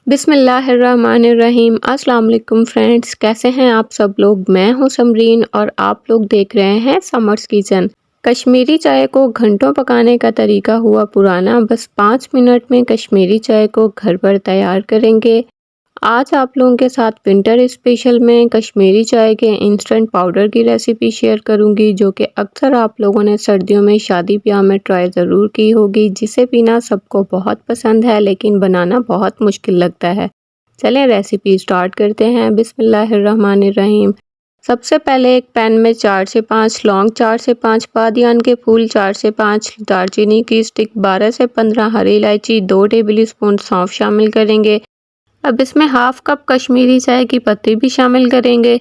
बिस्मिल्लाहिर्रहमानिर्रहीम। अस्सलाम वालेकुम फ्रेंड्स, कैसे हैं आप सब लोग। मैं हूं समरीन और आप लोग देख रहे हैं समर्स किचन। कश्मीरी चाय को घंटों पकाने का तरीका हुआ पुराना, बस 5 मिनट में कश्मीरी चाय को घर पर तैयार करेंगे। आज आप लोगों के साथ विंटर स्पेशल में कश्मीरी चाय के इंस्टेंट पाउडर की रेसिपी शेयर करूंगी, जो कि अक्सर आप लोगों ने सर्दियों में शादी ब्याह में ट्राई ज़रूर की होगी, जिसे पीना सबको बहुत पसंद है लेकिन बनाना बहुत मुश्किल लगता है। चलें रेसिपी स्टार्ट करते हैं। बिस्मिल्लाहिर्रहमानिर्रहीम। सबसे पहले एक पैन में 4 से 5 लौंग, 4 से 5 बादियान के फूल, 4 से 5 दालचीनी की स्टिक, 12 से 15 हरी इलायची, 2 टेबल स्पून सौंफ शामिल करेंगे। अब इसमें हाफ कप कश्मीरी चाय की पत्ती भी शामिल करेंगे।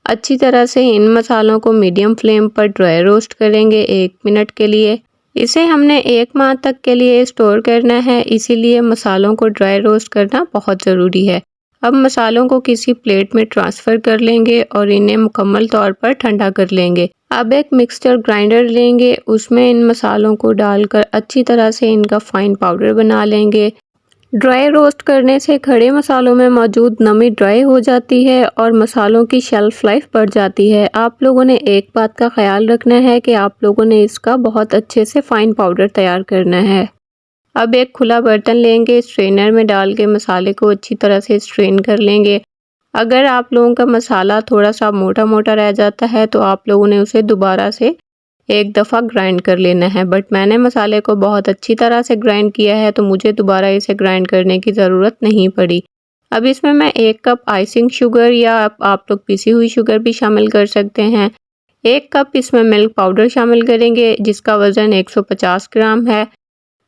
अच्छी तरह से इन मसालों को मीडियम फ्लेम पर ड्राई रोस्ट करेंगे 1 मिनट के लिए। इसे हमने 1 माह तक के लिए स्टोर करना है, इसीलिए मसालों को ड्राई रोस्ट करना बहुत ज़रूरी है। अब मसालों को किसी प्लेट में ट्रांसफ़र कर लेंगे और इन्हें मुकम्मल तौर पर ठंडा कर लेंगे। अब एक मिक्सचर ग्राइंडर लेंगे, उसमें इन मसालों को डालकर अच्छी तरह से इनका फाइन पाउडर बना लेंगे। ड्राई रोस्ट करने से खड़े मसालों में मौजूद नमी ड्राई हो जाती है और मसालों की शेल्फ लाइफ बढ़ जाती है। आप लोगों ने एक बात का ख्याल रखना है कि आप लोगों ने इसका बहुत अच्छे से फाइन पाउडर तैयार करना है। अब एक खुला बर्तन लेंगे, स्ट्रेनर में डाल के मसाले को अच्छी तरह से स्ट्रेन कर लेंगे। अगर आप लोगों का मसाला थोड़ा सा मोटा मोटा रह जाता है तो आप लोगों ने उसे दोबारा से एक दफ़ा ग्राइंड कर लेना है, बट मैंने मसाले को बहुत अच्छी तरह से ग्राइंड किया है तो मुझे दोबारा इसे ग्राइंड करने की ज़रूरत नहीं पड़ी। अब इसमें मैं 1 कप आइसिंग शुगर या आप लोग पिसी हुई शुगर भी शामिल कर सकते हैं। 1 कप इसमें मिल्क पाउडर शामिल करेंगे, जिसका वज़न 150 ग्राम है।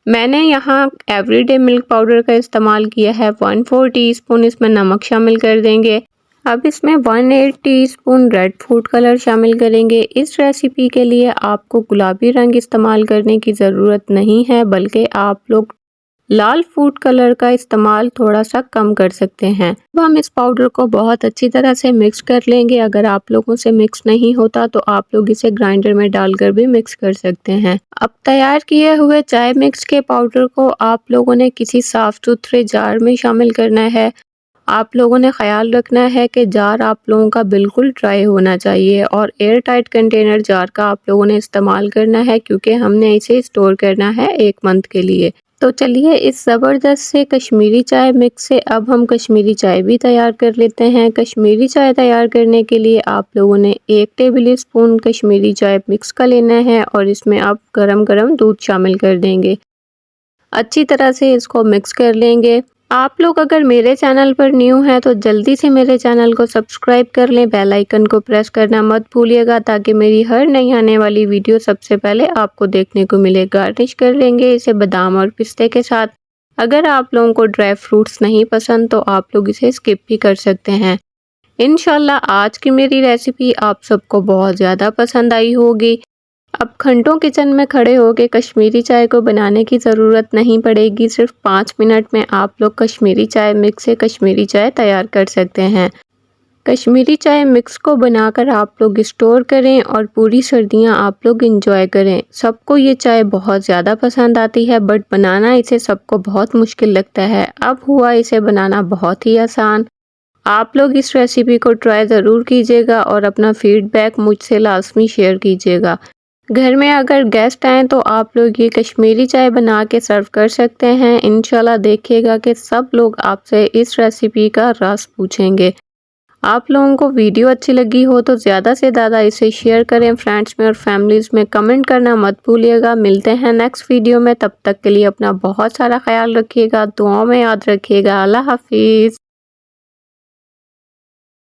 मैंने यहाँ एवरीडे मिल्क पाउडर का इस्तेमाल किया है। 1/4 टीस्पून इसमें नमक शामिल कर देंगे। अब इसमें 1/8 टीस्पून रेड फूड कलर शामिल करेंगे। इस रेसिपी के लिए आपको गुलाबी रंग इस्तेमाल करने की ज़रूरत नहीं है, बल्कि आप लोग लाल फूड कलर का इस्तेमाल थोड़ा सा कम कर सकते हैं। अब हम इस पाउडर को बहुत अच्छी तरह से मिक्स कर लेंगे। अगर आप लोगों से मिक्स नहीं होता तो आप लोग इसे ग्राइंडर में डालकर भी मिक्स कर सकते हैं। अब तैयार किए हुए चाय मिक्स के पाउडर को आप लोगों ने किसी साफ सुथरे जार में शामिल करना है। आप लोगों ने ख्याल रखना है कि जार आप लोगों का बिल्कुल ड्राई होना चाहिए और एयर टाइट कंटेनर जार का आप लोगों ने इस्तेमाल करना है, क्योंकि हमने इसे स्टोर करना है 1 मंथ के लिए। तो चलिए इस ज़बरदस्त से कश्मीरी चाय मिक्स से अब हम कश्मीरी चाय भी तैयार कर लेते हैं। कश्मीरी चाय तैयार करने के लिए आप लोगों ने 1 टेबल स्पून कश्मीरी चाय मिक्स का लेना है और इसमें आप गरम गरम दूध शामिल कर देंगे। अच्छी तरह से इसको मिक्स कर लेंगे। आप लोग अगर मेरे चैनल पर न्यू हैं तो जल्दी से मेरे चैनल को सब्सक्राइब कर लें, बेल आइकन को प्रेस करना मत भूलिएगा, ताकि मेरी हर नई आने वाली वीडियो सबसे पहले आपको देखने को मिले। गार्निश कर लेंगे इसे बादाम और पिस्ते के साथ। अगर आप लोगों को ड्राई फ्रूट्स नहीं पसंद तो आप लोग इसे स्किप भी कर सकते हैं। इंशाल्लाह आज की मेरी रेसिपी आप सबको बहुत ज़्यादा पसंद आई होगी। अब घंटों किचन में खड़े होकर कश्मीरी चाय को बनाने की ज़रूरत नहीं पड़ेगी। सिर्फ 5 मिनट में आप लोग कश्मीरी चाय मिक्स से कश्मीरी चाय तैयार कर सकते हैं। कश्मीरी चाय मिक्स को बनाकर आप लोग स्टोर करें और पूरी सर्दियां आप लोग इंजॉय करें। सबको ये चाय बहुत ज़्यादा पसंद आती है, बट बनाना इसे सबको बहुत मुश्किल लगता है। अब हुआ इसे बनाना बहुत ही आसान। आप लोग इस रेसिपी को ट्राई ज़रूर कीजिएगा और अपना फीडबैक मुझसे लाजमी शेयर कीजिएगा। घर में अगर गेस्ट आएँ तो आप लोग ये कश्मीरी चाय बना के सर्व कर सकते हैं। इंशाल्लाह देखिएगा कि सब लोग आपसे इस रेसिपी का राज पूछेंगे। आप लोगों को वीडियो अच्छी लगी हो तो ज़्यादा से ज़्यादा इसे शेयर करें फ्रेंड्स में और फैमिलीज़ में। कमेंट करना मत भूलिएगा। मिलते हैं नेक्स्ट वीडियो में, तब तक के लिए अपना बहुत सारा ख्याल रखिएगा, दुआओं में याद रखिएगा। अल्लाह हाफिज़।